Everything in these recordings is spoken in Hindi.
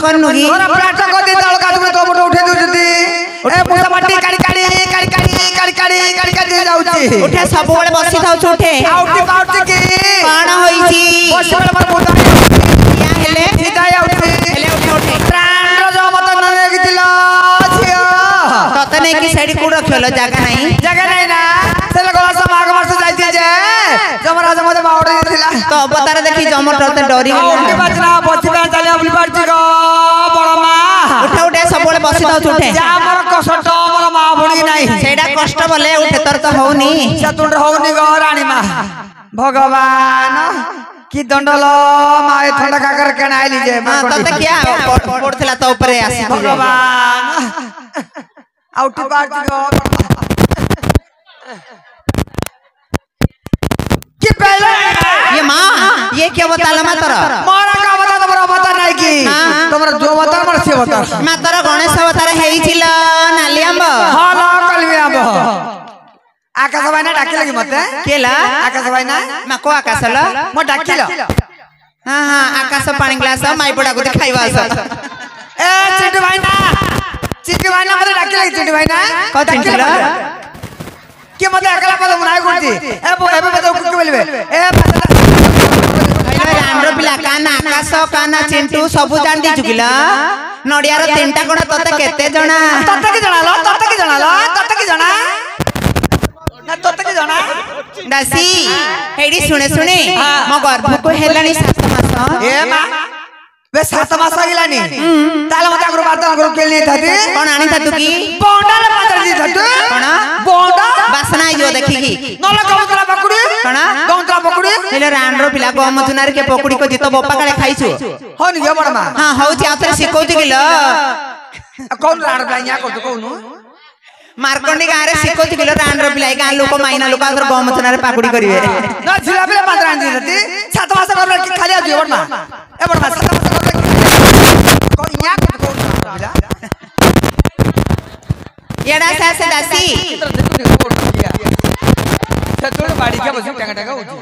करनु की तोरा प्लास्टर कर दे तळ काट में तो फोटो उठे दउछती ए पुसा माटी काड़ी जाउची उठे सब बेले बसी थाउ उठे आउटी की कोन होई छी बसी बेले पर बोता या हेले सीधा आउटी हेले उठे प्राण रो मत न देखितिला छियो तते नै की साइड को रखलो जगह नहीं ना से लगला सब आग मार से जाइती जे जमराज मते बावड़ दिला तो अवतार देखी जमर तते डरी उठे गेला बजना बचिबा चले अपनी पार्टी को बड़मा उठे सब बेले बसी थाउ उठे जा हमर कष्ट हमर मां भणी नहीं सेडा कष्ट बोले उठे तोर तो होनी सतुंड होनी गो रानी मां भगवान की दंडल माए ठंडा काकर केना आइली जे तते क्या पड़थला तो ऊपर आसी भगवान आउट पार्टी गो की पहले ये मां ये क्या बताला मा तोरा मारा का बता तोरा बता नहीं की तोरा जो बता मर से बता मा तोरा गणेश अवतार हेइছিল नाली आंब हां ला कलमी आंब आकाश भाई ना डाकिल की मते केला आकाश भाई ना मा को आकाश ल म डाकिल हां हां आकाश पानी ग्लास माई पडा को खाइबा ए चिंटू भाई ना मते डाकिल की चिंटू भाई ना को चिंटू के मते अकला पद मुनाई करती ए बता कुके बोलबे ए रांडो पिला काना आकाश काना चिंटू सब जान दी चुकिला नडियार तीनटा कोण तते केते जणा तते की जणा ना तते की जणा दासी हेडी सुने मो गर्भ को हेलानी 7 मास ए मा वे 7 मास आगिलानी ताला मते अगरो बात अगरो केल नहीं थाती कोन आनी थातु की बोंडा ले पातर दी थातु कोन बोंडा बासना यो देखी की नला गौतरा पकड़ी कोन गौतरा पकड़ी हेले रांडो पिला गम चुनार के पकड़ी को जितो बोपा काले खाइछु हो नि बड़ मा हां होउची आतरे सिकोती गेलो कौन रांड ब्लाइया को कोनु मारकोंडी गारे सिकोती गेलो रांडो पिला गां लोक माइना लोक आतर गम चुनार पाकुड़ी करिवे ना झिला पिला पातर आंदी थती 7 मास कर खाली आ बड़ मा ए बड़ मा 7 मास कर को इया को बिला येडा सासे दासी छतोड़ बाड़ी के बस टंगा होची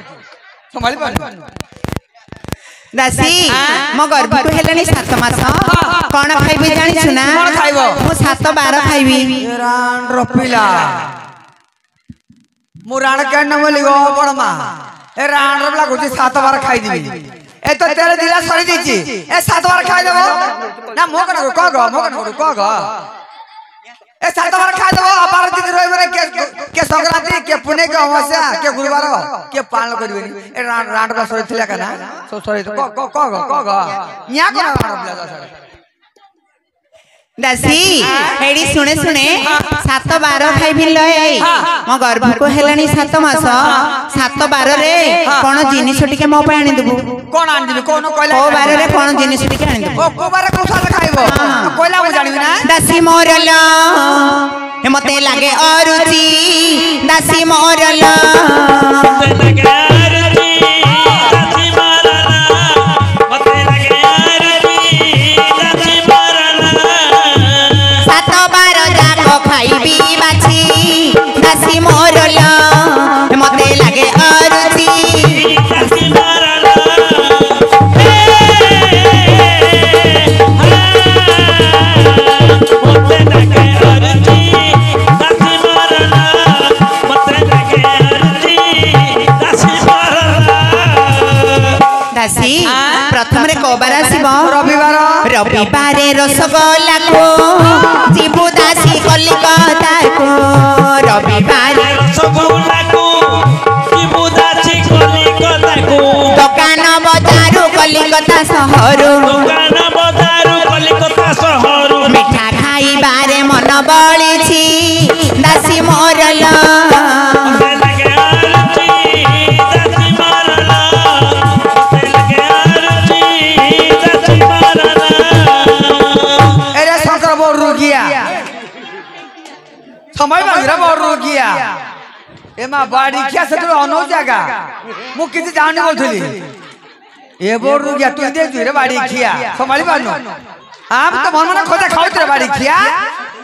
संभाली पानी दासी मो गर्भ को हेलानी 7 मास कोन खाइबे जानि छुना कोन खाइबो मु 7 12 खाइबी रान रपिला मु राण के न बोली गो बड़मा ए राण रपला गुची 7 बार खाइ दिबी ए तो तेरे दिला सरी दीची ए 7 बार खाइ देबो ना मो कन को गो ए 7 बार खाइ देबो अपार दिन रोय मने के संक्रांति के पुणे के अमावस्या के गुरुवार के पालन करबे ए राण रपला सरी थिला का ना सो सरी को या को राण रपला सरी दासी हेडी सुने 7 12 खाइबी लय मो गर्भ को हेलानी 7 मास 7 12 रे कोन जिनिस टिके मो पे आनी देबू कोन आनी देबी कोन कहला ओ बारे रे कोन जिनिस टिके आनी देबू ओ को बारे को साल खाइबो कहला मु जानिबी ना दासी मोरल हे मते लागे अरुचि दासी मोरल मते लागे अरुचि दासी मोरल मते लागे अरुचि दासी मोरल 7 12 जाको खाइबी बाछी दासी मोरल मते लागे अरुचि दासी मोरल मते लागे अरुचि दासी मोरल मते लागे अरुचि दासी मोरल दासी प्रथम रे कोबार आसीबो रविवार रसगोल्ला को जीबू दासी कलिकता को रविवार रसगोल्ला को जीबू दासी कलिकता को दुकान बजारू कलिकता सहरु दुकान बजारू कलिकता सहरु मिठा खाइबारे मन बळिछि दासी मोरल मते लागे अरुचि दासी मोरल मते लागे अरुचि दासी मोरल एरे शंकर बोर रुगिया समय बांगरा बोर रुगिया एमा बाड़ी क्या से तो अनो जागा मु किसी जाने बोलथली ए बोर रुगिया तू देख रे बाड़ी खिया संभाली बानो हम तो मन मन खोजा खाओ तेरे बाड़ी खिया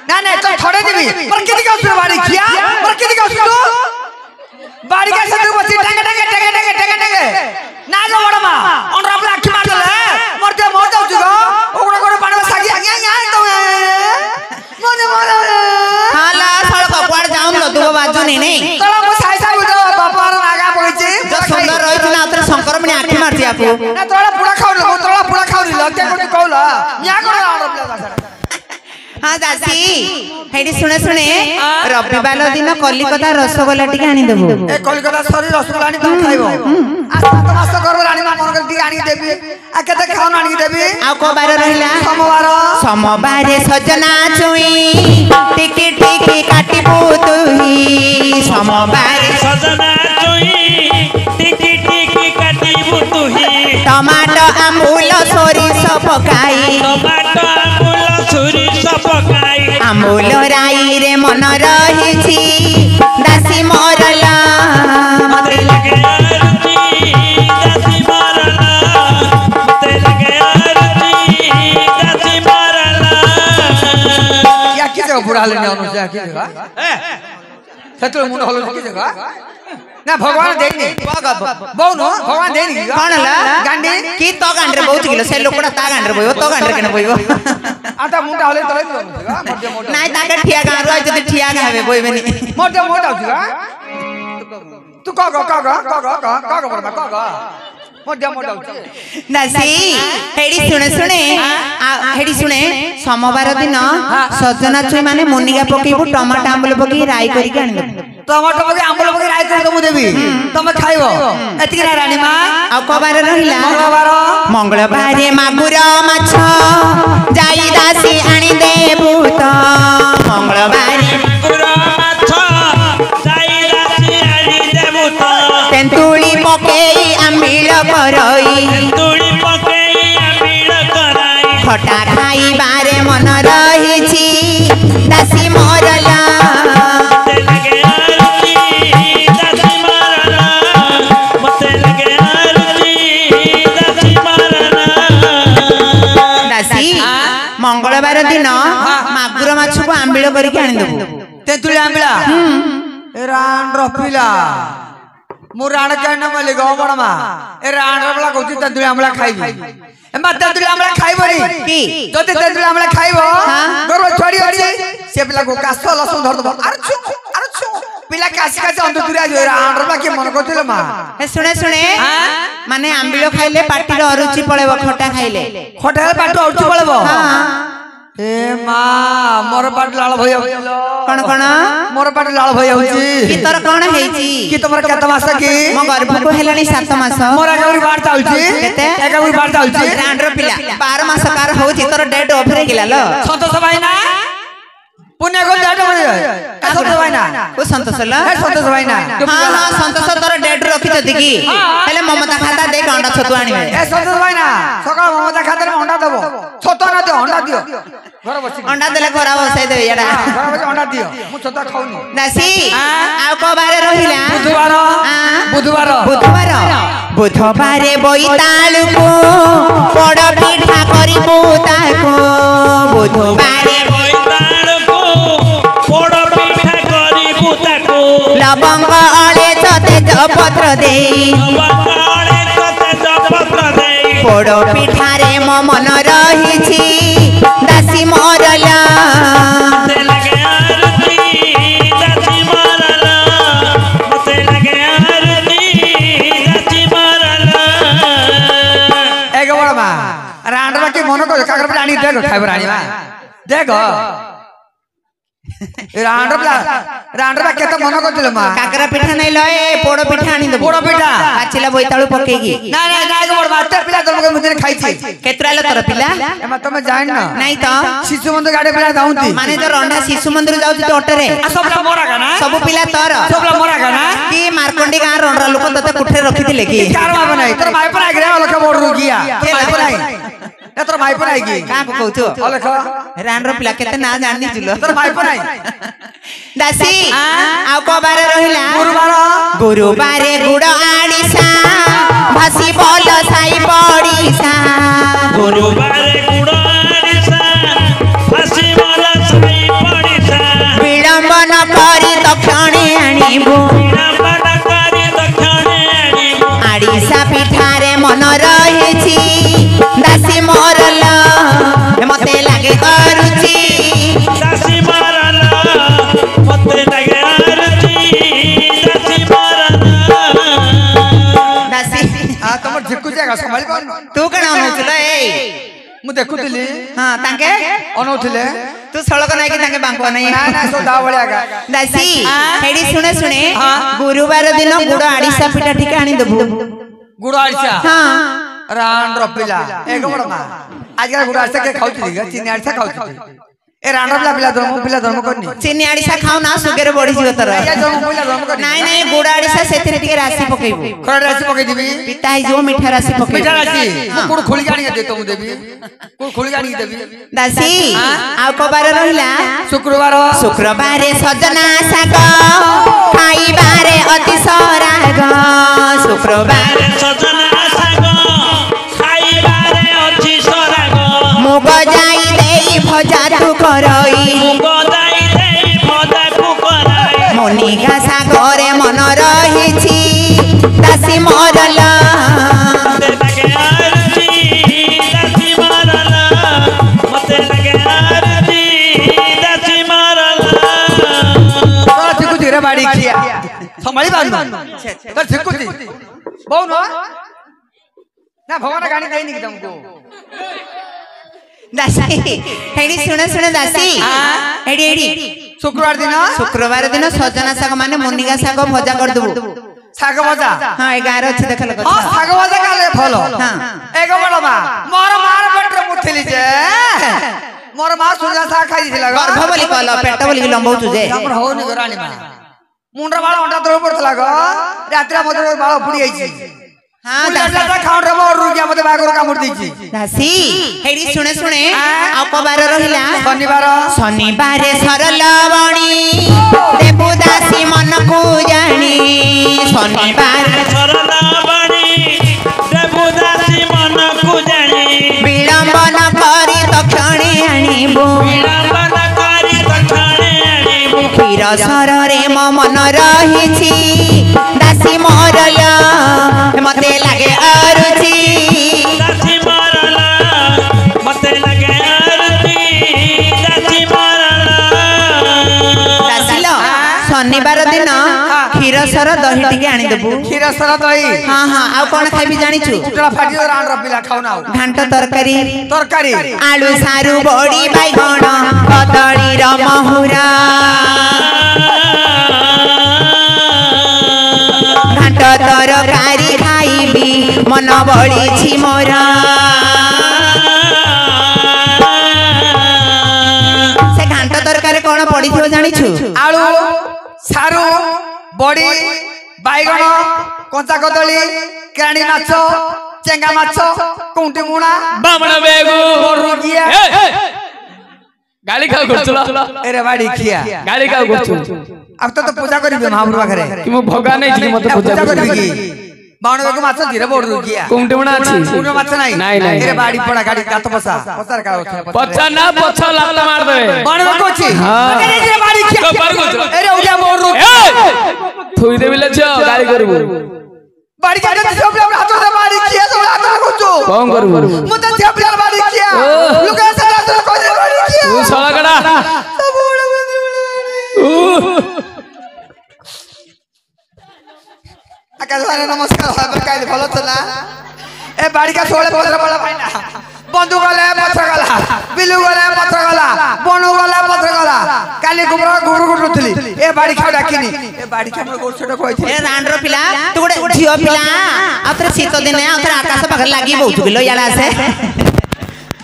ना ना तो थोड़े देबी पर किती का उसरे बाड़ी खिया पर किती का उसरे बाड़ी का से तू बसी टंगे ना जो बड़मा ओन रपला अखी मार दले मर जाऊ जुगो ओकरा ବାଜୁନି ନାଇଁ ତଳ ମୁଁ ସାଇ ସାଇ ବୁଝ ବାପାର ନାଗା ପକେଇଛି ଯୋଉ ସୁନ୍ଦର ରହିଛି ନା ଆଉଥରେ ଶଙ୍କରମଣି ଆଖି ମାରୁଛି ଆକୁ ନା ତଳ ପୁଡ଼ା ଖାଉନି ମୁଁ ତଳ ପୁଡ଼ା ଖାଉନି ଲଜ୍ଜା କୋଠି କହୁଲ ନ୍ୟା କର ରାଣ ପିଲା ହଁ ଦାସି ହେଇଟି ଶୁଣେ ଶୁଣେ ରବିବାର ଦିନ କଲିକତା ରସଗୋଲା ଟିକେ ଆଣିଦେବୁ ଏ କଲିକତା ସରି ରସଗୋଲା ଆଣି ତମେ ଖାଇବ ଆ 7 ମାସ ଗର୍ଭ ରାଣୀ ମା ମନ କରି ଟିକେ ଆଣିକି ଦେବି ଆ କେତେ ଖାଉନ ଆଣିକି ଦେବି ଆଉ କୋ ବାର ରହିଲା ସମବାରେ ସଜନା ଛୁଇଁ ଟିକି ଟିକି କାଟିବୁ ତୁହି ସମବାରେ ସଜନା ଛୁଇଁ ଟିକି ଟିକି କାଟିବୁ ତୁହି ଟମାଟୋ ଆମ୍ବୁଲ ସୋରିଷ ପକାଇ ଟମାଟୋ ଆମ୍ବୁଲ ସୋରିଷ ପକାଇ ଆମ୍ବୁଲ ରାଇରେ ମନ ରହିଛି ଦାସି ମରଲ ମତେ ଲାଗେ ଆରତି ଦାସି ମରଲା ମତେ ଲାଗେ ଆରତି ଦାସି ମରଲା या की जगह बुढ़ा लेने अनुसार की जगह सत्य मुंड हलो की जगह ना भगवान देनी बहु नो भगवान देनी कौन ला गांडी की तो गांडरे बहुत किलो से लोकड़ा ता गांडरे बोइबो तो गांडरे केने बोइबो आता मुंड हले तले मोटे मोटे नाइ ताके ठिया गां रह जदी ठिया गावे बोइबेनी मोटे मोटे होगा तू का बरबा का मोटे मोटे होगा दासी हेडी सुने हेडी सुने सोमवार दिन सजना छुई माने मुनिगा पकेबु टमाटो आंबल पकी राई करी के आनि देबु टमाटो पके आंबल पके राई कर दमु देबी तमे खाइबो एतिकी ना रानी मां आ को बार रहिला मंगलवार मागुर माछ जाई दासी आनि देबु त मंगलवार मागुर माछ जाई दासी आनि देबु त तेंतुली पकेई आंबिल करई तेंतुली पकेई आंबिल कराई खटा खाई बारे मन रहिछि दासी मरला मते लगे आरती दासी मरला मते लगे आरती दासी मरला दासी मंगलवार दिन मागुर माछ को आंबिल करके आनि देबु तेंतुली आंबिला रान रपिला मु राण कहना मले गो बड़मा ए राण रपला कहू तेंतुली आंबिला खाइबी एमा तेंतुली आंबिला खाइबो नी की जति तेंतुली आंबिला खाइबो गर्व छोड़ी अछि से पिला को कास लसुन धर दबो अरे छु पिला कास कास अंदर दुरिया जो राण रपला के मन करथिले मा हे सुने सुने माने आंबिल खाइले पाटी रो अरुचि पळेबो खटा खाइले खटा पाटो औची पळबो ए मा मोर पाट लाल भय कोन कोन मोर पाट लाल भय होची की तोर कोन हेची की तमर केत मास की मो गर्भ को हेलानी 7 मास मोर एकाउरी बार चालची केते एकाउरी बार चालची रांडर पिला 12 मास कार होची तोर डेट ऑफ रे गेला लो संतोष भाई ना पुण्य को डेट होई संतोष भाई ना ओ संतोष ला ए संतोष भाई ना हां संतोष तोर डेट रखि जति की हेले ममता खाता दे अंडा छतु आनिबे ए संतोष भाई ना सकाळ ममता खातर अंडा देबो छतो ना दे अंडा दियो घर बसी अंडा देले खरा बसाई दे याडा घर बसी अंडा दियो मु छतो खाउनी दासी आ को बारे रहिला बुधवार बुधवार बोईतालु को बड़ पिठा करिबु ताको बुधवार बोईतालु पोड़ पिठा करिबु ताको लवंग अळेच तेजपत्र देई लवंग तेजपत्र देई पोड़ पिठारे मो मन रहिछि दासी मरला मते लगे आरती दासी मरला मते लगे आरती दासी मरला एक बड़ बा रांडवा के मन को काकर प्राणी देखो खाइब रानी बा देखो रांडवा केते मन को दिले मा काकरा पिठा नै लय पोड़ पिठा आनी देबो पोड़ पिठा पाचिला बोईतालु पकेगी ना एक बड़ बा ते पिला तुमके मुझे खाई छी केतरा ल तोर पिला एमा तुम जान ना नहीं तो शिशु मंदिर गाड़ी पिला जाउंती माने तो रंडा शिशु मंदिर जाउती तो ऑटो रे सबला मोरा गाना सब पिला तोर सबला मोरा गाना की मारकोंडी गां रंडरा लोक तते कुठे रखिथिले की कार बाबा नहीं तोर भाई पर आगरे लख बोड़ रुगिया के भाई पर आई ए तोर भाई पर आई की का को कहू लख रांडर पिला केते ना जानि जुलो तोर भाई पर आई दासी आ को बारे रहिला गुरुवार गुड़ आड़ीसा भासी बोल साई पड़ीसा गुरुवार गुड़ आड़ीसा भासी बोल साई पड़ीसा विलंबन करी दक्षिणे आनिबु विलंबन करी दक्षिणे आनिबु आड़ीसा पिठारे मन रहिछि दासी मरल मते लागे अरुचि दासी मरल मते लागे अरुचि ଝିକୁ ଜାଗା ସମ୍ଭାଳି ପାରୁନି ତୁ କଣ ଅନଉଥିଲ ଏଇ ମୁଁ ଦେଖୁଥିଲି ହଁ ତାଙ୍କେ ଅନଉଥିଲେ ତୁ ସଳକ ନାଇକି ତାଙ୍କେ ବାଙ୍କୁ ନାଇଁ ନା ନା ସବୁ ଦା ଭଳିଆ ଗା ଦାସି ହେଡି ଶୁଣେ ଗୁରୁବାର ଦିନ ଗୁଡ ଆଡିଶା ପିଠା ଟିକେ ଆଣିଦେବୁ ଗୁଡ ଆରିସା ହଁ ରାଣ୍ଡ ପିଲା ଏକ ବଡ ମା ଆଜିକା ଗୁଡ ଆରିସା କେ ଖାଉଥିଲି ଚିନି ଆରିସା ଖାଉଥିଲି ए रांडा पिला धर्म करनी चिनी आड़ीसा खाओ ना सुगर बढ़ी जीव तर नहीं नहीं गुड़ आड़ीसा सेतिर टिके राशि पकेबो खरा राशि पके दिबी पिता ही जो मीठा राशि पकेबो मीठा राशि कोड खोली गाणी दे तो देबी कोड खोली गाणी देबी दासी आउ को बार रहिला शुक्रवार सजना साग खाइबारे अति सराग शुक्रवार सजना साग खाइबारे अति सराग मुग जाई देई भजा तू करई मोनिका सागरे मन रहिछि दासी मरला बाड़ी खिया संभाली बानु तो छिकुती बहु न ना भगवान गाणी देनी कि तुमको दासी हेडी सुने दासी हेडी शुक्रवार दिन सजना साग माने मोनिका साग भजा कर दबु साग भजा हां ए गार अछि देखल हां साग भजा काले फलो हां एगो बड़ मा मोर मार पेट मुठिली जे मोर मा सुजा साग खाई दिला गर्भ बोली कहलो पेट बोली लंबौ तुजे हमर होनी गरानी मा मुंडर बाळ अंडा दर पड़तला गो रात्रि मते बाळ फुडी आइछि हां दादा खाउन रे मोर रुगिया मते बागर कामुर दिछि दासी हेडी सुने आ कबार रहिला शनिवार सरल बणी देबु दासी मन को जानी शनिवार सरल बणी देबु दासी मन को जानी विलंबन करी तक्षणे आनिबो क्षीर सररे म मन रहिछि दासी मरला मते लागे अरुचि दासी मरला मते लागे अरुचि दासी मरला दासीलो शनिवार दिन क्षीर सर दही टिके आनी देबु क्षीर सर दही हां हां आ कोन खाइबी जानिछु उटला फाटी रांड रपिला खाउ ना घांट तरकारी आलू सारू बड़ी बैगण कदली र महुरा घांट तरकारी खाइबी मन बड़ी छि मोरा से घांट तरकारी कोन पड़ी थियो जानिछु आलू सारू बड़ी बैगण कंचा कदली केराणी माछ चेंगा माछ कुंटी मुणा बामण बेगु रुगिया गाली खाओ करछला एरे बाड़ी खिया गाली खाओ करछु अब तो पूजा करिबे महाप्रभु पाखरे कि मो भगा नै छी मते पूजा करिबे की बावण बेगु माछ धीरे बोड रुगिया कुंटी मुणा अछि कुंटी माछ नाही एरे बाड़ी पड़ा गाड़ी कात पसा पसार का पछा ना पछा लात मार दे बावण बेगु अछि एरे बाड़ी खिया तो पर गुजरो एरे उजा बोड रुगिया थुई देबिले छ गाली करबो बाड़ी का सब हाथ से बाड़ी किया सब हाथ कुचो कोन करबो मत सब बाड़ी किया लुका से कोई बाड़ी किया तू सळगडा आकाश भाई नमस्कार भाई काई भलो चला ए बाड़ी का छोड़े पत्र बड़ा भाईना बंधु गले पत्र गला बिलु गले पत्र गला बनु गले पत्र गला काली गुबरा गुरु गुरुथली ए बाड़ी खा डाकिनी ए बाड़ी के गोर छोटे कहथि ए रांडर पिला तू गोटे झियो पिला आतरे शीत दिने आतरे आकाश पाखर लागी बहुत बिलो याला से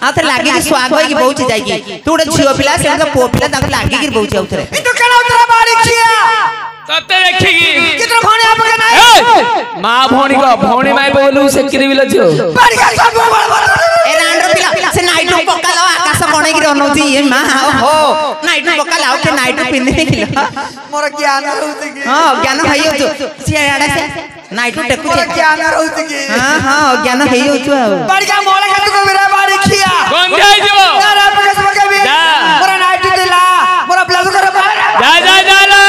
आतरे लागी कि स्वाग होई कि बहुत जाई कि तू गोटे झियो पिला से तो पो पिला ताको लागी कि बहुत आउतरे इ तो केना उतरा बाड़ी खिया तते देखी कितना भौणी आप के नहीं मां भौणी को भौणी माई बोलू से किरि बिल जो बाड़ी का सब बड़ ए रांडर पिला से नाइट पकालो आकाश कोणे कि रनोती ए मां हो नाइट पकालो के नाइट पिने किलो मोर ज्ञान रहउते कि हां ज्ञान हइयो जो सियाडा से नाइट टेकु मोर ज्ञान रहउते कि हां ज्ञान हइयो जो बाड़ी का मोला का तू मेरा बाड़ी खिया कौन जाई जो अरे पकस पके भी मोरा नाइट दिला मोरा प्लाजो करे जा ला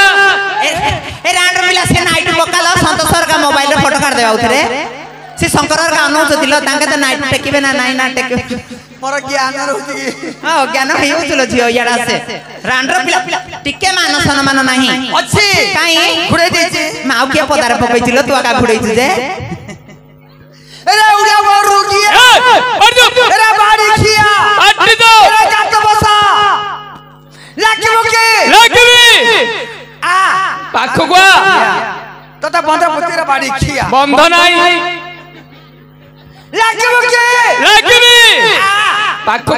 ए रांडर पिला से नाइट पकालो संतोषर का मोबाइल रे फोटो काट देबा उतरे से शंकरर का अनौच दिलो तांके त नाइट टेकिबे ना नाइ ना टेक मोर ज्ञान रहउते कि हां ज्ञान हइयो चलो झियो याडा से रांडर पिला टिके मान सम्मान नाही अछि काई घुड़े देछि माउ के पदार पकैतिलो तू आका घुड़ै तुजे এরে উড়িয়া বড় রুকিয়া এরে বাড়ি খিয়া এরে গাত বসা লাগিবো কি পাখকু তোতা বন্ধ পুতিরা বাড়ি খিয়া বন্ধ নাই লাগিবো কি পাখকু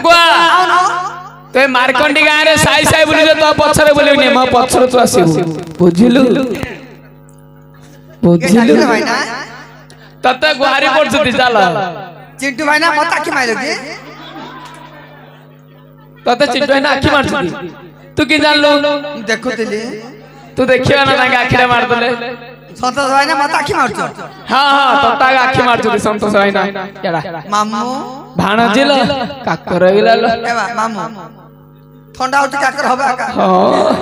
তুই মারকଣ୍ଡି ଗାଁ ରେ ସାଇ ସାଇ ବୁଲିଛ ତ ପଛରେ ବୁଲିବନି ମୋ ପଛରେ ତୁ ଆସିବୁ ବୁଝିଲୁ ତତେ ଗୁହାରି ପଡୁଛନ୍ତି ଚାଲ ଚିଣ୍ଟୁ ଭାଇ ନା ମତେ ଆଖି ମାଇଲ କି ତତେ ଚିଣ୍ଟୁ ଭାଇ ନା ଆଖି ମାରୁଛନ୍ତି ତୁ କି ଜାଣିଲୁ ଦେଖୁଥିଲି ତୁ ଦେଖିବା ନା ତାଙ୍କ ଆଖିରେ ମାରିଦେଲେ ସନ୍ତୋଷ ଭାଇ ନା ମତେ ଆଖି ମାରୁଛ ହଁ ହଁ ତତେ ଆଖି ମାରୁଛନ୍ତି ସନ୍ତୋଷ ଭାଇ ନା ମାମୁ ଭାଣଜିଲ କାକର ହେଇଗଲା ମାମୁ ଥଣ୍ଡା ହଉଛି କାକର ହବ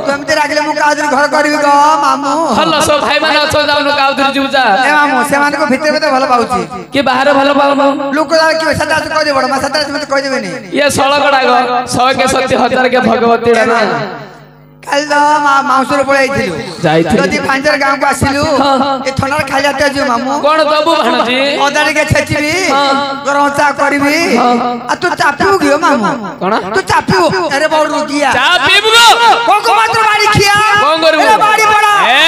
ତୁ ଏମିତି ରାଗିଲେ ମୁଁ କାଉଦିରି ଘର କରିବି ଗ ମାମୁ ଭଲ ସବୁ ଭାଇ ମାନେ ଅଛ ଯାଉନୁ କାଉଦିରି ଯିବୁ ଯା ଏ ମାମୁ ସେମାନଙ୍କୁ ଭିତରେ ଭିତରେ ଭଲ ପାଉଛି କି ବାହାରେ ଭଲ ପାଉନୁ ଲୋକ କିଏ ସେଟା କହିଦେବ ବଡ ମା ସେଟା ମତେ କହିଦେବେନି ଇଏ ସଳକଡାଗ 100 କେ 70 କେ ଭଗବତୀ ନା କାଲି ତ ମାଉସର ପଳେଇଥିଲୁ ଯଦି ପାଞ୍ଚର ଗାଁକୁ ଆସିଲୁ ଏ ଥଣ୍ଡାରେ ଖାଇ ଯାତେ ଯିବ ମାମୁ କଣ ଦବୁ ଭାଣଜି ଅଦା ଟିକେ ଛେଚିବି ଗରମ ଚା କରିବି ଆଉ ତୁ ଚାପିବୁ କି ମାମୁ କଣ ତୁ ଚାପିବୁ ଆରେ ବଡ ରୁକିଆ ଚା ପିବୁ କୋକ ମାତ୍ର ବାଡି ଖିଆ କଣ କରିବୁ ଏ ବାଡି ବଡ ଏ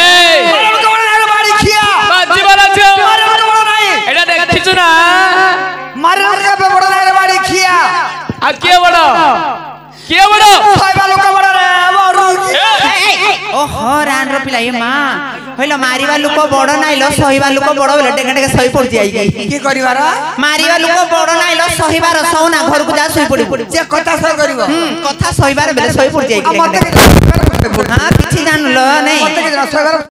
ବାଡି ଖିଆ ବାଜି ବାଲା ଝିଅ ମାରେ ବଡ ନାହିଁ ଏଟା ଦେଖିଛୁ ନା ମାରେ ବଡ ନାହିଁ ବାଡି ଖିଆ ଆଉ କିଏ ବଡ ଖାଇବା ଲୋକ ବଡ ରେ ओहो रान रो पिला ये मां होइलो मारीवा लोक बड़ नाइलो सहीवा लोक बड़ बोले डेगा डेगा सही पड़ जाई की करिवार मारीवा लोक बड़ नाइलो सहीबार सौना घर को जा सही पड़ी जे कथा सही करिवो कथा सहीबार बेले सही पड़ जाई मते हां किछि जानलो नै मते के सहीबार